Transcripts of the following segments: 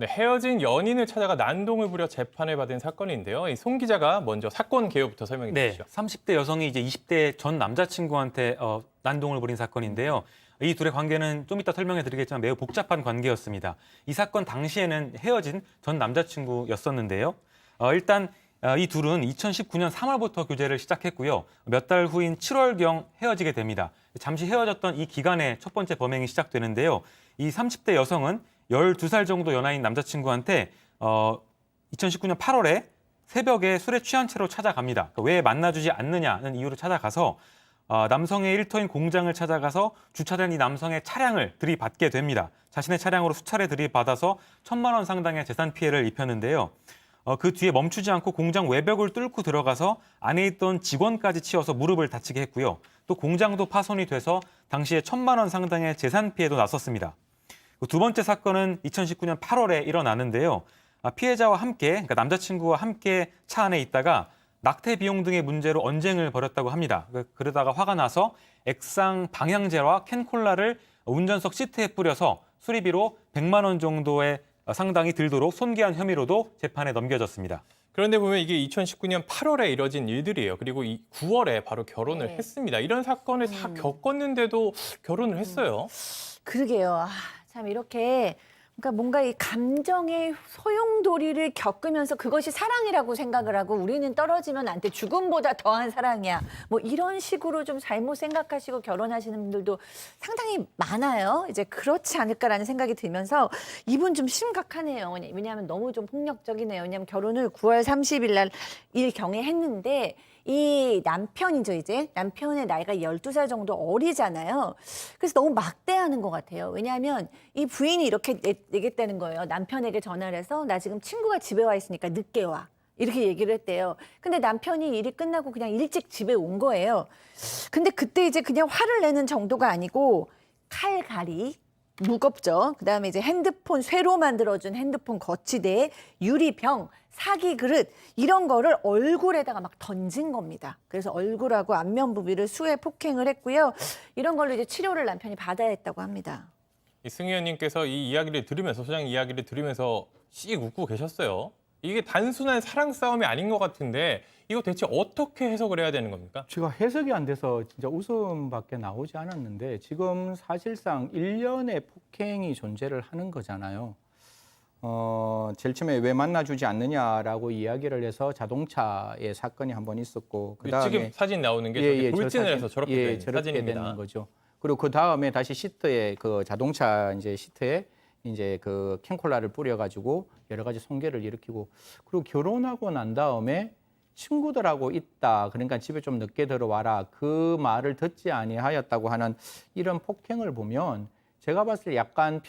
네, 헤어진 연인을 찾아가 난동을 부려 재판을 받은 사건인데요. 이 송 기자가 먼저 사건 개요부터 설명해 네, 주시죠. 30대 여성이 이제 20대 전 남자친구한테 난동을 부린 사건인데요. 이 둘의 관계는 좀 이따 설명해 드리겠지만 매우 복잡한 관계였습니다. 이 사건 당시에는 헤어진 전 남자친구였었는데요. 일단 이 둘은 2019년 3월부터 교제를 시작했고요. 몇 달 후인 7월경 헤어지게 됩니다. 잠시 헤어졌던 이 기간에 첫 번째 범행이 시작되는데요. 이 30대 여성은 12살 정도 연하인 남자친구한테 2019년 8월에 새벽에 술에 취한 채로 찾아갑니다. 왜 만나주지 않느냐는 이유로 찾아가서 남성의 일터인 공장을 찾아가서 주차된 이 남성의 차량을 들이받게 됩니다. 자신의 차량으로 수차례 들이받아서 1,000만 원 상당의 재산 피해를 입혔는데요. 그 뒤에 멈추지 않고 공장 외벽을 뚫고 들어가서 안에 있던 직원까지 치워서 무릎을 다치게 했고요. 또 공장도 파손이 돼서 당시에 1,000만 원 상당의 재산 피해도 났었습니다. 두 번째 사건은 2019년 8월에 일어나는데요. 피해자와 함께, 그러니까 남자친구와 함께 차 안에 있다가 낙태 비용 등의 문제로 언쟁을 벌였다고 합니다. 그러다가 화가 나서 액상 방향제와 캔콜라를 운전석 시트에 뿌려서 수리비로 100만 원 정도의 상당히 들도록 손괴한 혐의로도 재판에 넘겨졌습니다. 그런데 보면 이게 2019년 8월에 이뤄진 일들이에요. 그리고 이 9월에 바로 결혼을 네. 했습니다. 이런 사건을 다 겪었는데도 결혼을 했어요. 그러게요. 참 이렇게 그러니까 뭔가 이 감정의 소용돌이를 겪으면서 그것이 사랑이라고 생각을 하고 우리는 떨어지면 안 돼. 죽음보다 더한 사랑이야. 뭐 이런 식으로 좀 잘못 생각하시고 결혼하시는 분들도 상당히 많아요. 이제 그렇지 않을까라는 생각이 들면서 이분 좀 심각하네요. 왜냐하면 너무 좀 폭력적이네요. 왜냐하면 결혼을 9월 30일 날 일경에 했는데 이 남편이죠, 이제. 남편의 나이가 12살 정도 어리잖아요. 그래서 너무 막대하는 것 같아요. 왜냐하면 이 부인이 이렇게 얘기했다는 거예요. 남편에게 전화를 해서 나 지금 친구가 집에 와 있으니까 늦게 와. 이렇게 얘기를 했대요. 근데 남편이 일이 끝나고 그냥 일찍 집에 온 거예요. 근데 그때 이제 그냥 화를 내는 정도가 아니고 칼갈이 무겁죠. 그다음에 이제 핸드폰 쇠로 만들어준 핸드폰 거치대, 유리병, 사기 그릇 이런 거를 얼굴에다가 막 던진 겁니다. 그래서 얼굴하고 안면 부위를 수해 폭행을 했고요. 이런 걸로 이제 치료를 남편이 받아야 했다고 합니다. 이 승희 의원님께서 이 이야기를 들으면서 소장 이야기를 들으면서 씩 웃고 계셨어요. 이게 단순한 사랑 싸움이 아닌 것 같은데 이거 대체 어떻게 해석을 해야 되는 겁니까? 제가 해석이 안 돼서 진짜 웃음밖에 나오지 않았는데 지금 사실상 일련의 폭행이 존재를 하는 거잖아요. 제일 처음에 왜 만나주지 않느냐라고 이야기를 해서 자동차의 사건이 한 번 있었고 그다음에 지금 사진 나오는 게 저기 돌진을 해서 저렇게 된 저렇게 사진입니다. 되는 거죠. 그리고 그 다음에 다시 시트에 그 자동차 이제 시트에 이제 그 캔콜라를 뿌려가지고 여러 가지 손괴를 일으키고 그리고 결혼하고 난 다음에 친구들하고 있다. 그러니까 집에 좀 늦게 들어와라. 그 말을 듣지 아니하였다고 하는 이런 폭행을 보면 제가 봤을 때 약간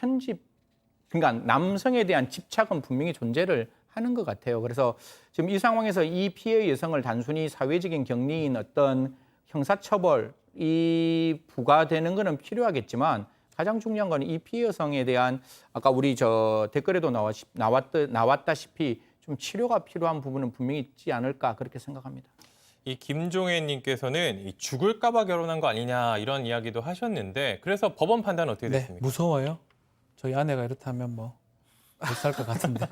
그러니까 남성에 대한 집착은 분명히 존재를 하는 것 같아요. 그래서 지금 이 상황에서 이 피해 여성을 단순히 사회적인 격리인 어떤 형사처벌이 부과되는 것은 필요하겠지만 가장 중요한 건 이 피해 여성에 대한 아까 우리 저 댓글에도 나왔다시피 좀 치료가 필요한 부분은 분명히 있지 않을까 그렇게 생각합니다. 이 김종혜님께서는 이 죽을까봐 결혼한 거 아니냐 이런 이야기도 하셨는데 그래서 법원 판단은 어떻게 네, 됐습니까? 무서워요. 저희 아내가 이렇다면 뭐 못 살 것 같은데.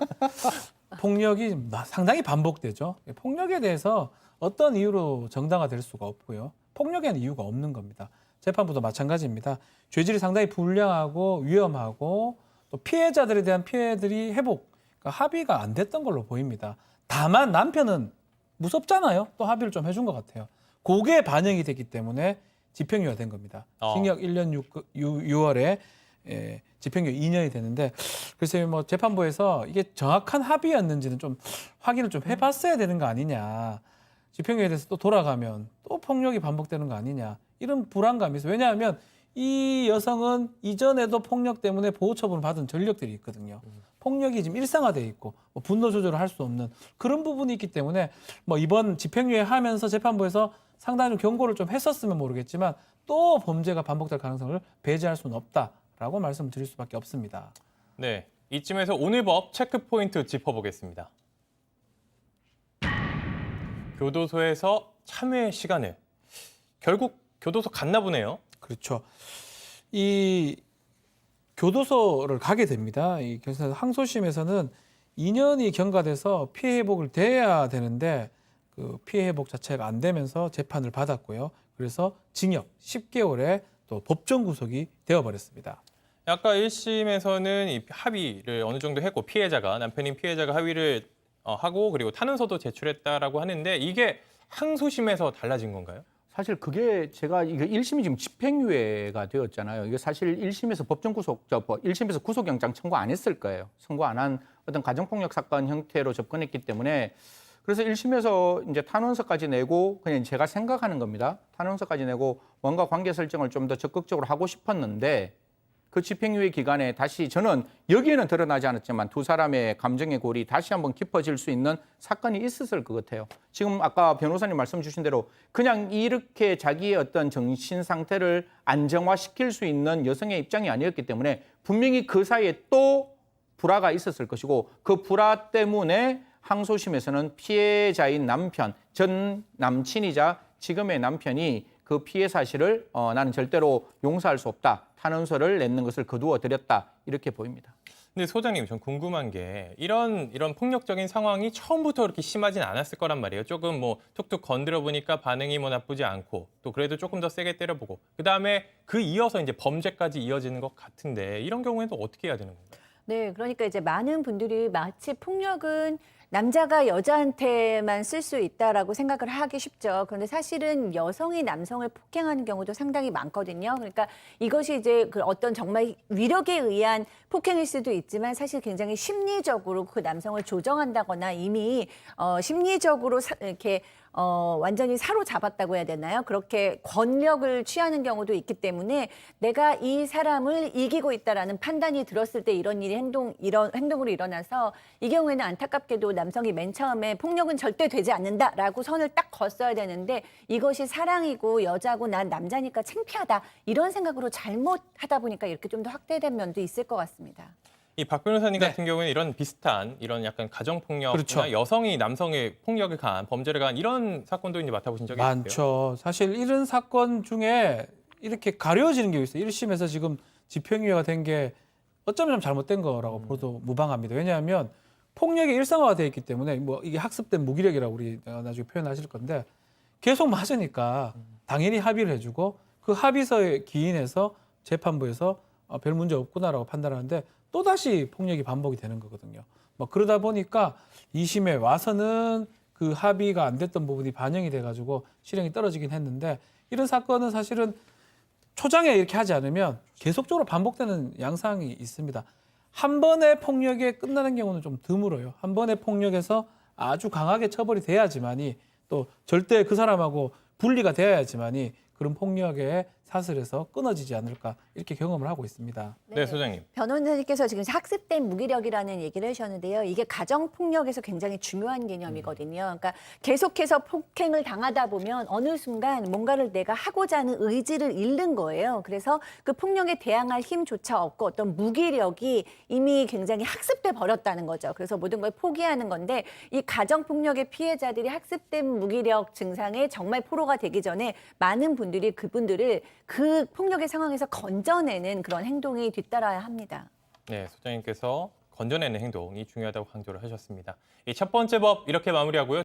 폭력이 상당히 반복되죠. 폭력에 대해서 어떤 이유로 정당화될 수가 없고요. 폭력에는 이유가 없는 겁니다. 재판부도 마찬가지입니다. 죄질이 상당히 불량하고 위험하고 또 피해자들에 대한 피해들이 그러니까 합의가 안 됐던 걸로 보입니다. 다만 남편은 무섭잖아요. 또 합의를 좀 해준 것 같아요. 그게 반영이 됐기 때문에 집행유예가 된 겁니다. 징역 1년 6월에 집행유예 2년이 되는데 글쎄요, 뭐 재판부에서 이게 정확한 합의였는지는 좀 확인을 좀 해봤어야 되는 거 아니냐. 집행유예에 대해서 또 돌아가면 또 폭력이 반복되는 거 아니냐. 이런 불안감이 있어요. 왜냐하면 이 여성은 이전에도 폭력 때문에 보호처분을 받은 전력들이 있거든요. 폭력이 지금 일상화되어 있고 뭐 분노 조절을 할 수 없는 그런 부분이 있기 때문에 뭐 이번 집행유예 하면서 재판부에서 상당히 좀 경고를 좀 했었으면 모르겠지만 또 범죄가 반복될 가능성을 배제할 수는 없다라고 말씀드릴 수밖에 없습니다. 네, 이쯤에서 오늘 법 체크포인트 짚어보겠습니다. 교도소에서 참회 시간을 결국 교도소 갔나 보네요. 그렇죠. 이 교도소를 가게 됩니다. 그래서 항소심에서는 2년이 경과돼서 피해 회복을 돼야 되는데 그 피해 회복 자체가 안 되면서 재판을 받았고요. 그래서 징역 10개월에 또 법정 구속이 되어버렸습니다. 아까 1심에서는 이 합의를 어느 정도 했고 남편인 피해자가 합의를 하고 그리고 탄원서도 제출했다라고 하는데 이게 항소심에서 달라진 건가요? 사실 그게 제가 이게 1심이 지금 집행유예가 되었잖아요. 이게 사실 1심에서 일심에서 구속영장 청구 안 했을 거예요. 청구 안 한 어떤 가정폭력 사건 형태로 접근했기 때문에 그래서 1심에서 이제 탄원서까지 내고 그냥 제가 생각하는 겁니다. 탄원서까지 내고 뭔가 관계 설정을 좀 더 적극적으로 하고 싶었는데 그 집행유예 기간에 다시 저는 여기에는 드러나지 않았지만 두 사람의 감정의 골이 다시 한번 깊어질 수 있는 사건이 있었을 것 같아요. 지금 아까 변호사님 말씀 주신 대로 그냥 이렇게 자기의 어떤 정신 상태를 안정화시킬 수 있는 여성의 입장이 아니었기 때문에 분명히 그 사이에 또 불화가 있었을 것이고 그 불화 때문에 항소심에서는 피해자인 남편, 전 남친이자 지금의 남편이 그 피해 사실을 나는 절대로 용서할 수 없다. 탄원서를 냈는 것을 거두어 드렸다. 이렇게 보입니다. 근데 소장님, 전 궁금한 게 이런 폭력적인 상황이 처음부터 그렇게 심하진 않았을 거란 말이에요. 조금 뭐 툭툭 건드려 보니까 반응이 뭐 나쁘지 않고 또 그래도 조금 더 세게 때려보고 그다음에 그 이어서 이제 범죄까지 이어지는 것 같은데 이런 경우에는 어떻게 해야 되는 건가요? 네, 그러니까 이제 많은 분들이 마치 폭력은 남자가 여자한테만 쓸 수 있다라고 생각을 하기 쉽죠. 그런데 사실은 여성이 남성을 폭행하는 경우도 상당히 많거든요. 그러니까 이것이 이제 그 어떤 정말 위력에 의한 폭행일 수도 있지만 사실 굉장히 심리적으로 그 남성을 조정한다거나 이미 심리적으로 이렇게 완전히 사로잡았다고 해야 되나요? 그렇게 권력을 취하는 경우도 있기 때문에 내가 이 사람을 이기고 있다라는 판단이 들었을 때 이런 행동으로 일어나서 이 경우에는 안타깝게도 남성이 맨 처음에 폭력은 절대 되지 않는다라고 선을 딱 걷어야 되는데 이것이 사랑이고 여자고 난 남자니까 창피하다 이런 생각으로 잘못하다 보니까 이렇게 좀 더 확대된 면도 있을 것 같습니다. 이 박 변호사님 네. 같은 경우에는 이런 비슷한 이런 약간 가정폭력이나 그렇죠. 여성이 남성의 폭력을 가한 범죄를 가한 이런 사건도 이제 맡아보신 적이 있어요? 많죠. 사실 이런 사건 중에 이렇게 가려지는 게 있어요. 1심에서 지금 집행유예가 된 게 어쩌면 좀 잘못된 거라고 보도 무방합니다. 왜냐하면 폭력이 일상화되어 있기 때문에 뭐 이게 학습된 무기력이라고 우리 나중에 표현하실 건데 계속 맞으니까 당연히 합의를 해주고 그 합의서에 기인해서 재판부에서 별 문제 없구나라고 판단하는데 또다시 폭력이 반복이 되는 거거든요. 뭐 그러다 보니까 2심에 와서는 그 합의가 안 됐던 부분이 반영이 돼가지고 실형이 떨어지긴 했는데 이런 사건은 사실은 초장에 이렇게 하지 않으면 계속적으로 반복되는 양상이 있습니다. 한 번의 폭력에 끝나는 경우는 좀 드물어요. 한 번의 폭력에서 아주 강하게 처벌이 돼야지만이 또 절대 그 사람하고 분리가 되어야지만이 그런 폭력의 사슬에서 끊어지지 않을까 이렇게 경험을 하고 있습니다. 네, 소장님. 변호사님께서 지금 학습된 무기력이라는 얘기를 하셨는데요. 이게 가정폭력에서 굉장히 중요한 개념이거든요. 그러니까 계속해서 폭행을 당하다 보면 어느 순간 뭔가를 내가 하고자 하는 의지를 잃는 거예요. 그래서 그 폭력에 대항할 힘조차 없고 어떤 무기력이 이미 굉장히 학습돼 버렸다는 거죠. 그래서 모든 걸 포기하는 건데 이 가정폭력의 피해자들이 학습된 무기력 증상에 정말 포로가 되기 전에 많은 분들이 그분들을 그 폭력의 상황에서 건져내는 그런 행동이 뒤따라야 합니다. 네, 소장님께서 건져내는 행동이 중요하다고 강조를 하셨습니다. 이 첫 번째 법 이렇게 마무리하고요.